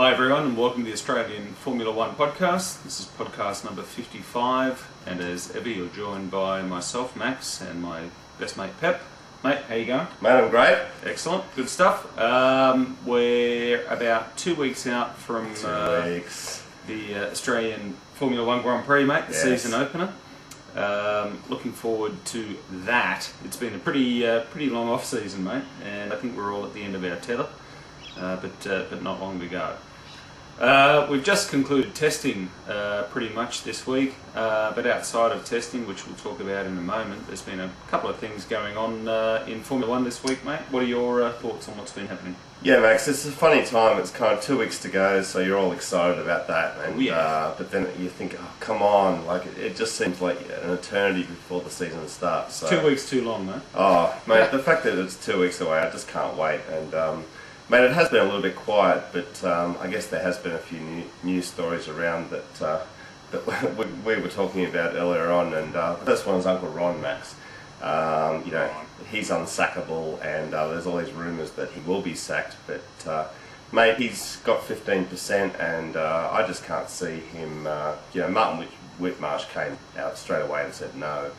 Hi everyone and welcome to the Australian Formula One podcast. This is podcast number 55 and as ever you're joined by myself, Max, and my best mate, Pep. Mate, how you going? Mate, I'm great. Excellent, good stuff. We're about 2 weeks out from the Australian Formula One Grand Prix, mate, the season opener. Looking forward to that. It's been a pretty long off season, mate, and I think we're all at the end of our tether, but not long to go. We've just concluded testing pretty much this week, but outside of testing, which we'll talk about in a moment, there's been a couple of things going on in Formula One this week, mate. What are your thoughts on what's been happening? Yeah, Max, it's a funny time. It's kind of 2 weeks to go, so you're all excited about that. And, but then you think, oh, come on, like it just seems like an eternity before the season starts. So. 2 weeks too long, mate. Oh, mate, the fact that it's 2 weeks away, I just can't wait. And, mate, it has been a little bit quiet, but I guess there has been a few news stories around that we were talking about earlier on. And the first one is Uncle Ron, Max. You know, he's unsackable, and there's all these rumours that he will be sacked, but mate, he's got 15%, and I just can't see him. You know, Martin Whitmarsh came out straight away and said no,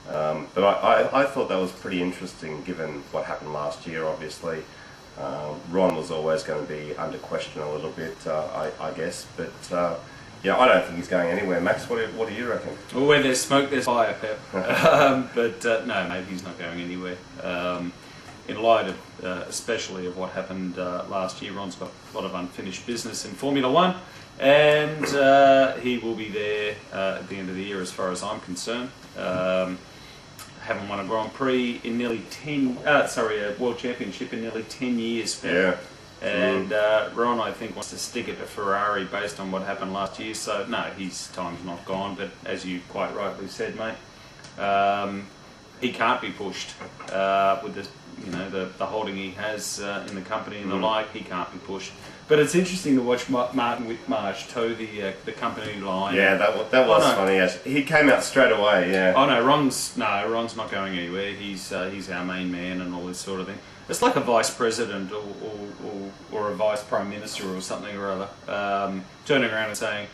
but I thought that was pretty interesting given what happened last year. Obviously, Ron was always going to be under question a little bit, I guess, but. Yeah, I don't think he's going anywhere. Max, what do you reckon? Well, where there's smoke, there's fire, Pep. But no, mate, he's not going anywhere. In light of, especially of what happened last year, Ron's got a lot of unfinished business in Formula One, and he will be there at the end of the year, as far as I'm concerned. Haven't won a Grand Prix in nearly a World Championship in nearly 10 years, Pep. Yeah. And Ron, I think, wants to stick it to Ferrari based on what happened last year. So no, his time's not gone. But as you quite rightly said, mate, he can't be pushed with the holding he has in the company and the like. He can't be pushed. But it's interesting to watch Martin Whitmarsh toe the company line. Yeah, that was funny. Actually. He came out straight away. Yeah. Oh no, Ron's not going anywhere. He's our main man and all this sort of thing. It's like a vice president or a vice prime minister or something or other, turning around and saying,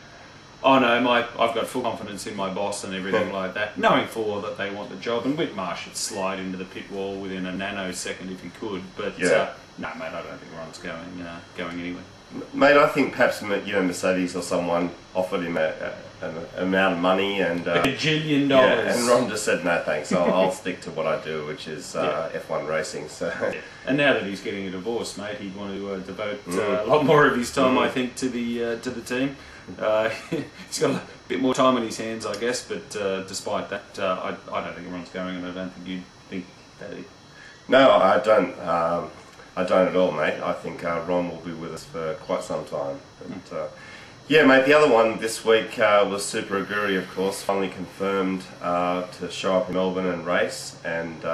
"Oh no, I've got full confidence in my boss and everything like that," knowing full well that they want the job. And Whitmarsh should slide into the pit wall within a nanosecond if he could. But no, mate, I don't think Ron's going anywhere. Mate, I think perhaps Mercedes or someone offered him an amount of money and $1 gajillion. Yeah, and Ron just said no thanks. I'll stick to what I do, which is F1 racing. So, and now that he's getting a divorce, mate, he'd want to devote a lot more of his time, I think, to the team. He's got a bit more time on his hands, I guess. But despite that, I don't think Ron's going, and I don't think you'd think that. No, I don't. I don't at all, mate. I think Ron will be with us for quite some time. But, yeah, mate, the other one this week was Super Aguri, of course, finally confirmed to show up in Melbourne and race. And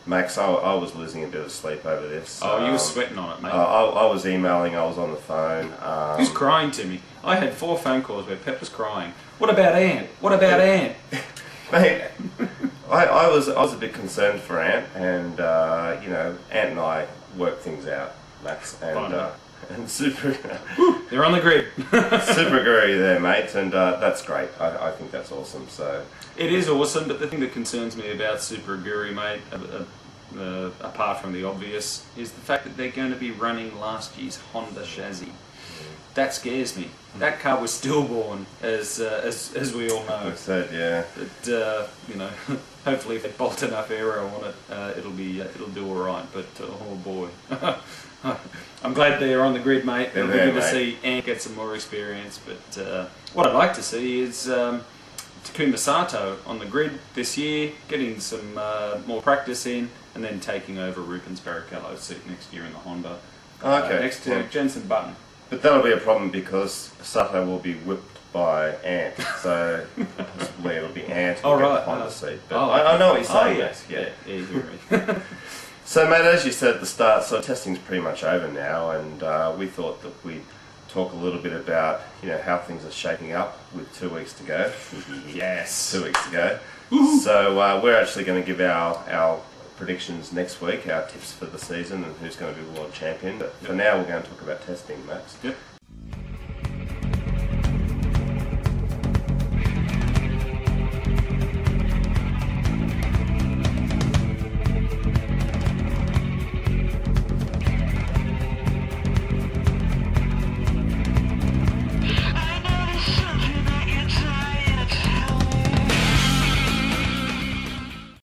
Max, I was losing a bit of sleep over this. Oh, you were sweating on it, mate. I was emailing, I was on the phone. He was crying to me. I had 4 phone calls where Pep was crying. What about Ant? What about Ant? Mate, I was a bit concerned for Ant, and Ant and I work things out, Max, and Super. They're on the grid. Super Aguri there, mate, and that's great. I think that's awesome. So it is awesome, but the thing that concerns me about Super Aguri, mate, apart from the obvious, is the fact that they're going to be running last year's Honda chassis. That scares me. That car was stillborn, as we all know. I said, yeah. But hopefully, if they bolt enough aero on it, it'll do all right. But oh boy, I'm glad they're on the grid, mate. It'll be good to see Ant get some more experience. But what I'd like to see is Takuma Sato on the grid this year, getting some more practice in, and then taking over Rubens Barrichello's seat next year in the Honda, next to Jenson Button. But that'll be a problem because Sato will be whipped by Ant, so possibly it'll be Ant who gets the Honda seat. But I know what you're saying. Yeah. So, mate, as you said at the start, so testing's pretty much over now, and we thought that we'd talk a little bit about how things are shaping up with 2 weeks to go. Yes, 2 weeks to go. So we're actually going to give our predictions next week, our tips for the season and who's going to be world champion. But for now, we're going to talk about testing, Max. Yep.